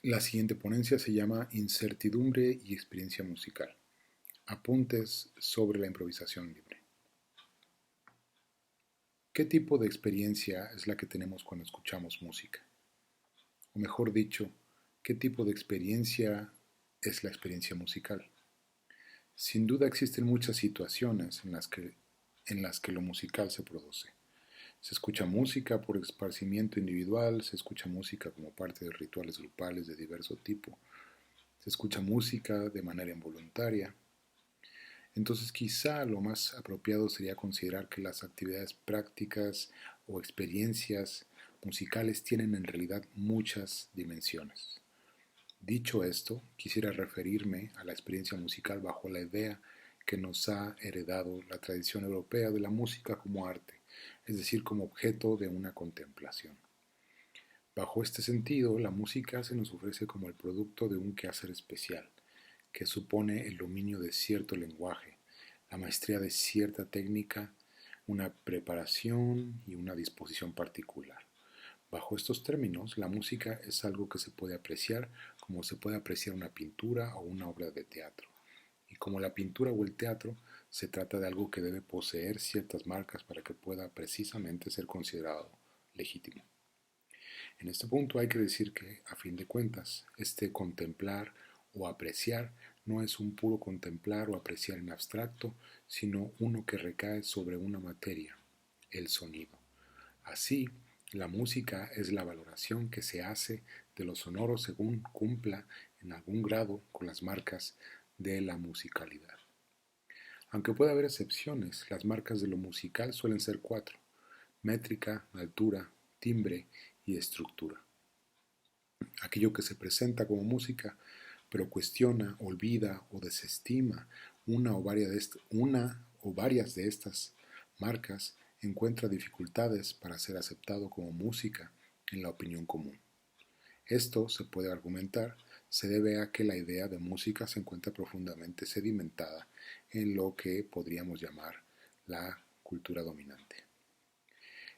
La siguiente ponencia se llama Incertidumbre y experiencia musical. Apuntes sobre la improvisación libre. ¿Qué tipo de experiencia es la que tenemos cuando escuchamos música? O mejor dicho, ¿qué tipo de experiencia es la experiencia musical? Sin duda existen muchas situaciones en las que lo musical se produce. Se escucha música por esparcimiento individual, se escucha música como parte de rituales grupales de diverso tipo, se escucha música de manera involuntaria. Entonces quizá lo más apropiado sería considerar que las actividades prácticas o experiencias musicales tienen en realidad muchas dimensiones. Dicho esto, quisiera referirme a la experiencia musical bajo la idea que nos ha heredado la tradición europea de la música como arte, es decir, como objeto de una contemplación. Bajo este sentido, la música se nos ofrece como el producto de un quehacer especial, que supone el dominio de cierto lenguaje, la maestría de cierta técnica, una preparación y una disposición particular. Bajo estos términos, la música es algo que se puede apreciar como se puede apreciar una pintura o una obra de teatro. Y como la pintura o el teatro, se trata de algo que debe poseer ciertas marcas para que pueda precisamente ser considerado legítimo. En este punto hay que decir que, a fin de cuentas, este contemplar o apreciar no es un puro contemplar o apreciar en abstracto, sino uno que recae sobre una materia, el sonido. Así, la música es la valoración que se hace de lo sonoro según cumpla en algún grado con las marcas de la musicalidad. Aunque puede haber excepciones, las marcas de lo musical suelen ser cuatro: métrica, altura, timbre y estructura. Aquello que se presenta como música, pero cuestiona, olvida o desestima una o varias de estas marcas, encuentra dificultades para ser aceptado como música en la opinión común. Esto, se puede argumentar, se debe a que la idea de música se encuentra profundamente sedimentada en lo que podríamos llamar la cultura dominante.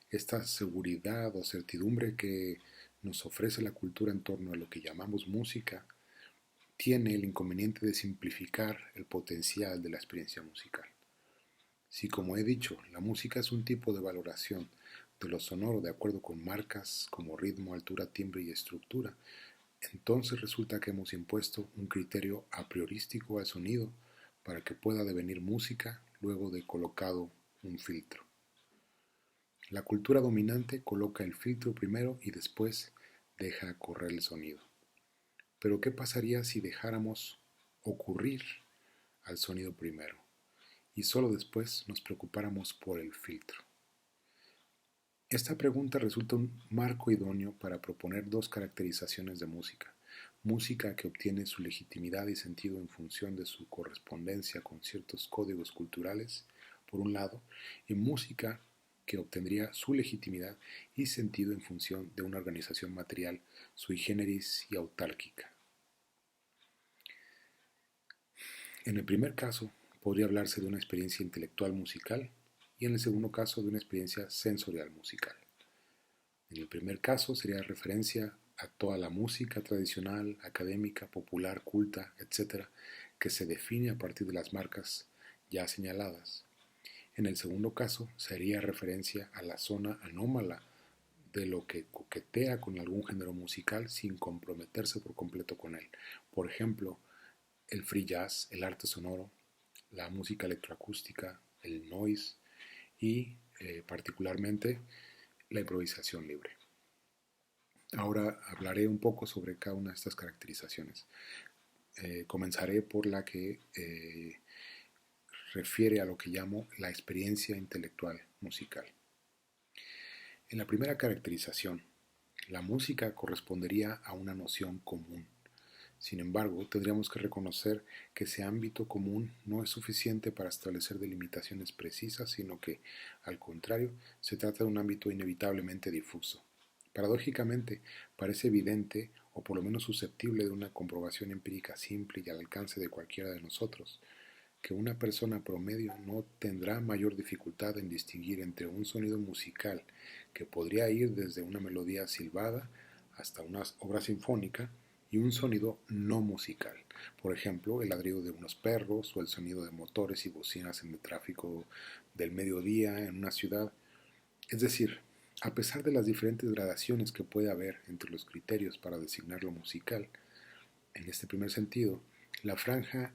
Esta seguridad o certidumbre que nos ofrece la cultura en torno a lo que llamamos música tiene el inconveniente de simplificar el potencial de la experiencia musical. Si, como he dicho, la música es un tipo de valoración de lo sonoro de acuerdo con marcas como ritmo, altura, timbre y estructura, entonces resulta que hemos impuesto un criterio a priorístico al sonido para que pueda devenir música luego de colocado un filtro. La cultura dominante coloca el filtro primero y después deja correr el sonido. Pero ¿qué pasaría si dejáramos ocurrir al sonido primero y solo después nos preocupáramos por el filtro? Esta pregunta resulta un marco idóneo para proponer dos caracterizaciones de música: música que obtiene su legitimidad y sentido en función de su correspondencia con ciertos códigos culturales, por un lado, y música que obtendría su legitimidad y sentido en función de una organización material sui generis y autárquica. En el primer caso, podría hablarse de una experiencia intelectual musical y en el segundo caso de una experiencia sensorial musical. En el primer caso sería referencia a toda la música tradicional, académica, popular, culta, etc., que se define a partir de las marcas ya señaladas. En el segundo caso sería referencia a la zona anómala de lo que coquetea con algún género musical sin comprometerse por completo con él. Por ejemplo, el free jazz, el arte sonoro, la música electroacústica, el noise y particularmente la improvisación libre. Ahora hablaré un poco sobre cada una de estas caracterizaciones. Comenzaré por la que refiere a lo que llamo la experiencia intelectual musical. En la primera caracterización, la música correspondería a una noción común. Sin embargo, tendríamos que reconocer que ese ámbito común no es suficiente para establecer delimitaciones precisas, sino que, al contrario, se trata de un ámbito inevitablemente difuso. Paradójicamente, parece evidente, o por lo menos susceptible de una comprobación empírica simple y al alcance de cualquiera de nosotros, que una persona promedio no tendrá mayor dificultad en distinguir entre un sonido musical que podría ir desde una melodía silbada hasta una obra sinfónica y un sonido no musical. Por ejemplo, el ladrido de unos perros o el sonido de motores y bocinas en el tráfico del mediodía en una ciudad. Es decir, a pesar de las diferentes gradaciones que puede haber entre los criterios para designar lo musical, en este primer sentido, la franja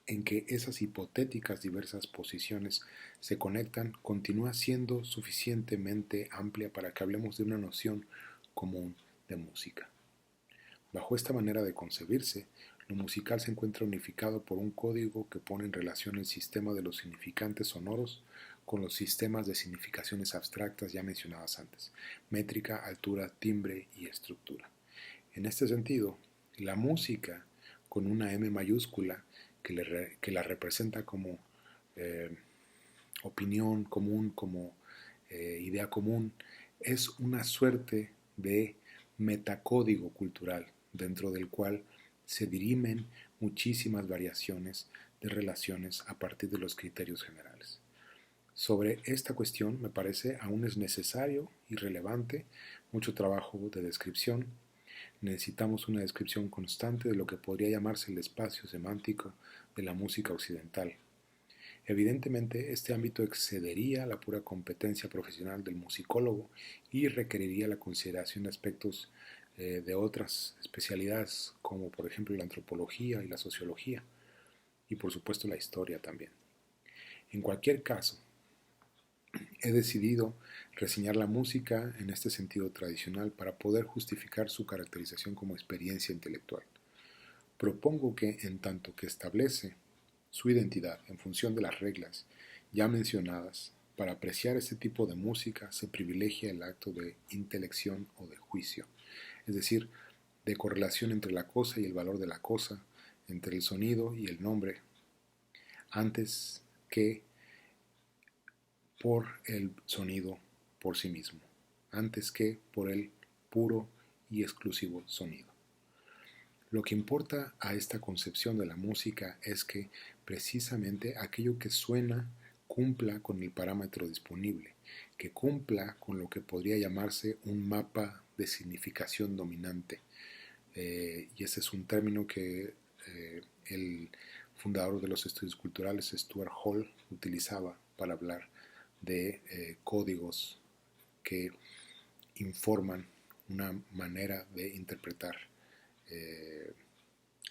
en que esas hipotéticas diversas posiciones se conectan continúa siendo suficientemente amplia para que hablemos de una noción común de música. Bajo esta manera de concebirse, lo musical se encuentra unificado por un código que pone en relación el sistema de los significantes sonoros con los sistemas de significaciones abstractas ya mencionadas antes: métrica, altura, timbre y estructura. En este sentido, la música con una M mayúscula que la representa como eh, opinión común, como idea común, es una suerte de metacódigo cultural dentro del cual se dirimen muchísimas variaciones de relaciones a partir de los criterios generales. Sobre esta cuestión me parece aún es necesario y relevante mucho trabajo de descripción. Necesitamos una descripción constante de lo que podría llamarse el espacio semántico de la música occidental. Evidentemente, este ámbito excedería la pura competencia profesional del musicólogo y requeriría la consideración de aspectos de otras especialidades, como por ejemplo la antropología y la sociología, y por supuesto la historia también. En cualquier caso, he decidido reseñar la música en este sentido tradicional para poder justificar su caracterización como experiencia intelectual. Propongo que, en tanto que establece su identidad en función de las reglas ya mencionadas, para apreciar este tipo de música se privilegia el acto de intelección o de juicio, es decir, de correlación entre la cosa y el valor de la cosa, entre el sonido y el nombre, antes que por el sonido por sí mismo, antes que por el puro y exclusivo sonido. Lo que importa a esta concepción de la música es que precisamente aquello que suena cumpla con el parámetro disponible, que cumpla con lo que podría llamarse un mapa de significación dominante. Y ese es un término que el fundador de los estudios culturales, Stuart Hall, utilizaba para hablar de códigos que informan una manera de interpretar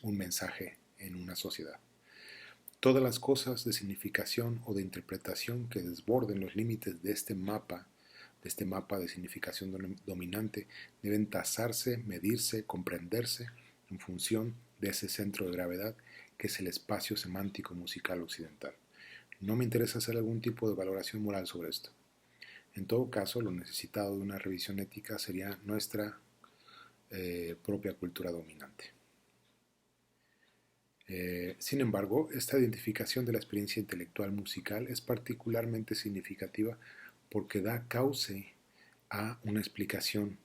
un mensaje en una sociedad. Todas las cosas de significación o de interpretación que desborden los límites de este mapa de significación dominante, deben tasarse, medirse, comprenderse en función de ese centro de gravedad que es el espacio semántico musical occidental. No me interesa hacer algún tipo de valoración moral sobre esto. En todo caso, lo necesitado de una revisión ética sería nuestra propia cultura dominante. Sin embargo, esta identificación de la experiencia intelectual musical es particularmente significativa porque da cauce a una explicación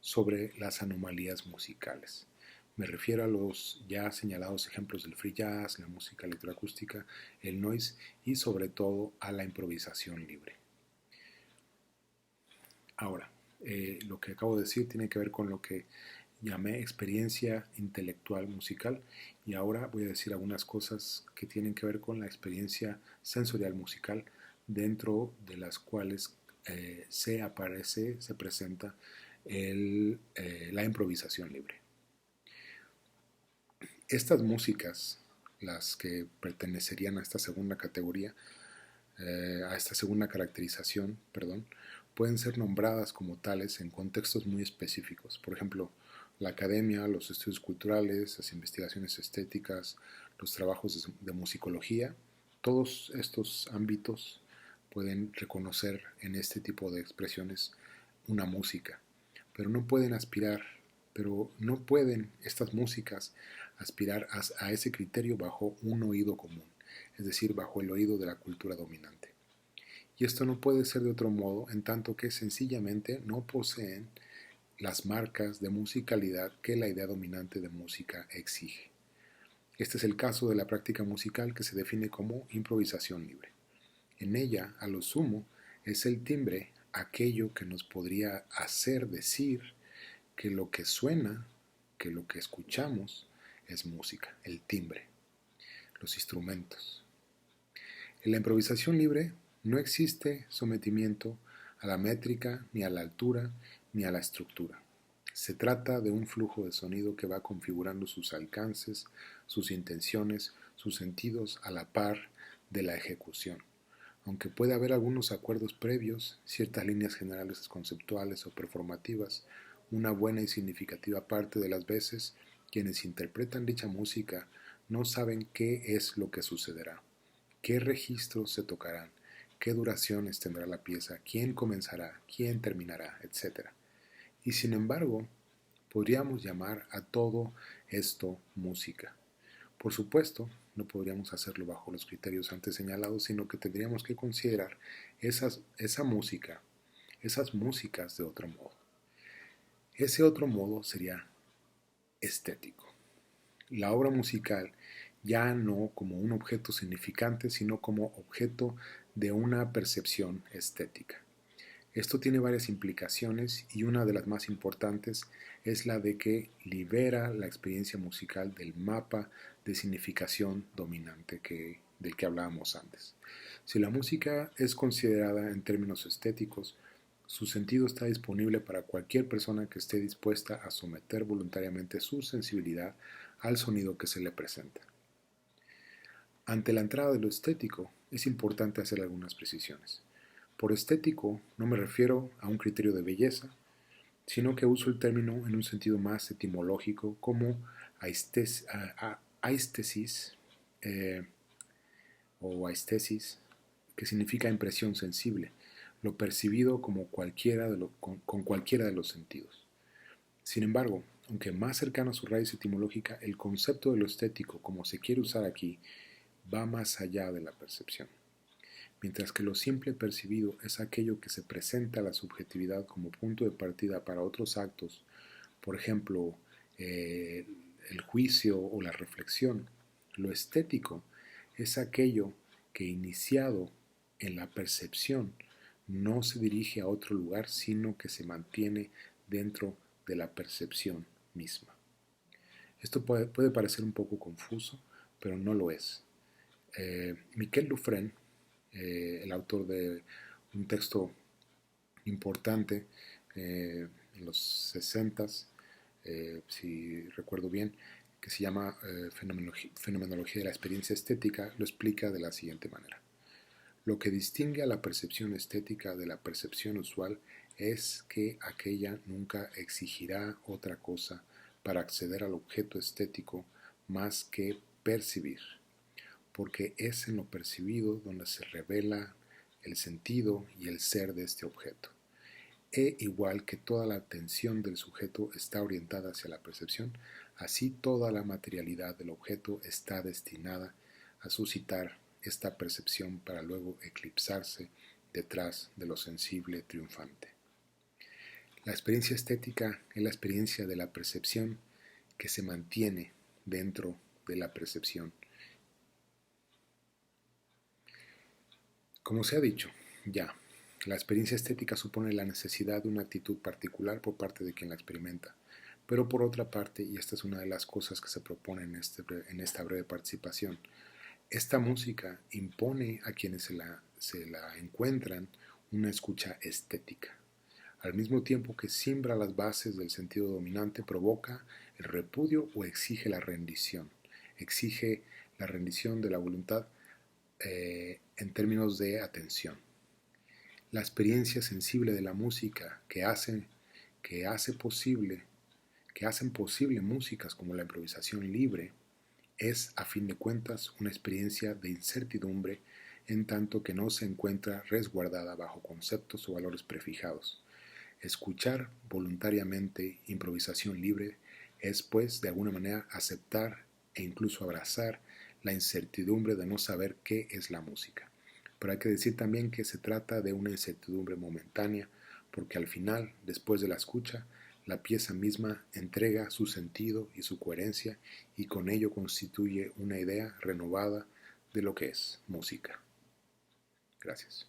sobre las anomalías musicales. Me refiero a los ya señalados ejemplos del free jazz, la música electroacústica, el noise y sobre todo a la improvisación libre. Ahora, lo que acabo de decir tiene que ver con lo que llamé experiencia intelectual musical y ahora voy a decir algunas cosas que tienen que ver con la experiencia sensorial musical, dentro de las cuales se presenta la improvisación libre. Estas músicas, las que pertenecerían a esta segunda categoría, a esta segunda caracterización, perdón, pueden ser nombradas como tales en contextos muy específicos. Por ejemplo, la academia, los estudios culturales, las investigaciones estéticas, los trabajos de musicología, todos estos ámbitos pueden reconocer en este tipo de expresiones una música, pero no pueden estas músicas aspirar a ese criterio bajo un oído común, es decir, bajo el oído de la cultura dominante. Y esto no puede ser de otro modo, en tanto que sencillamente no poseen las marcas de musicalidad que la idea dominante de música exige. Este es el caso de la práctica musical, que se define como improvisación libre. En ella, a lo sumo, es el timbre aquello que nos podría hacer decir que lo que suena, porque lo que escuchamos es música, el timbre, los instrumentos. En la improvisación libre no existe sometimiento a la métrica, ni a la altura, ni a la estructura. Se trata de un flujo de sonido que va configurando sus alcances, sus intenciones, sus sentidos a la par de la ejecución. Aunque puede haber algunos acuerdos previos, ciertas líneas generales conceptuales o performativas, una buena y significativa parte de las veces quienes interpretan dicha música no saben qué es lo que sucederá, qué registros se tocarán, qué duraciones tendrá la pieza, quién comenzará, quién terminará, etc. Y sin embargo, podríamos llamar a todo esto música. Por supuesto, no podríamos hacerlo bajo los criterios antes señalados, sino que tendríamos que considerar esa música, esas músicas de otro modo. Ese otro modo sería estético. La obra musical ya no como un objeto significante, sino como objeto de una percepción estética. Esto tiene varias implicaciones y una de las más importantes es la de que libera la experiencia musical del mapa de significación dominante del que hablábamos antes. Si la música es considerada en términos estéticos, su sentido está disponible para cualquier persona que esté dispuesta a someter voluntariamente su sensibilidad al sonido que se le presenta. Ante la entrada de lo estético, es importante hacer algunas precisiones. Por estético no me refiero a un criterio de belleza, sino que uso el término en un sentido más etimológico como aistesis o aistesis, que significa impresión sensible, lo percibido como con cualquiera de los sentidos. Sin embargo, aunque más cercano a su raíz etimológica, el concepto de lo estético, como se quiere usar aquí, va más allá de la percepción. Mientras que lo simple percibido es aquello que se presenta a la subjetividad como punto de partida para otros actos, por ejemplo, el juicio o la reflexión, lo estético es aquello que iniciado en la percepción no se dirige a otro lugar, sino que se mantiene dentro de la percepción misma. Esto puede parecer un poco confuso, pero no lo es. Miquel Lufrén, el autor de un texto importante en los 60s, si recuerdo bien, que se llama Fenomenología de la experiencia estética, lo explica de la siguiente manera. Lo que distingue a la percepción estética de la percepción usual es que aquella nunca exigirá otra cosa para acceder al objeto estético más que percibir, porque es en lo percibido donde se revela el sentido y el ser de este objeto. Igual que toda la atención del sujeto está orientada hacia la percepción, así toda la materialidad del objeto está destinada a suscitar esta percepción para luego eclipsarse detrás de lo sensible triunfante. La experiencia estética es la experiencia de la percepción que se mantiene dentro de la percepción. Como se ha dicho ya, la experiencia estética supone la necesidad de una actitud particular por parte de quien la experimenta. Pero por otra parte, y esta es una de las cosas que se propone en esta breve participación, esta música impone a quienes se la encuentran una escucha estética. Al mismo tiempo que siembra las bases del sentido dominante, provoca el repudio o exige la rendición. Exige la rendición de la voluntad en términos de atención. La experiencia sensible de la música que hacen posible músicas como la improvisación libre es, a fin de cuentas, una experiencia de incertidumbre en tanto que no se encuentra resguardada bajo conceptos o valores prefijados. Escuchar voluntariamente improvisación libre es, pues, de alguna manera aceptar e incluso abrazar la incertidumbre de no saber qué es la música. Pero hay que decir también que se trata de una incertidumbre momentánea, porque al final, después de la escucha, la pieza misma entrega su sentido y su coherencia y con ello constituye una idea renovada de lo que es música. Gracias.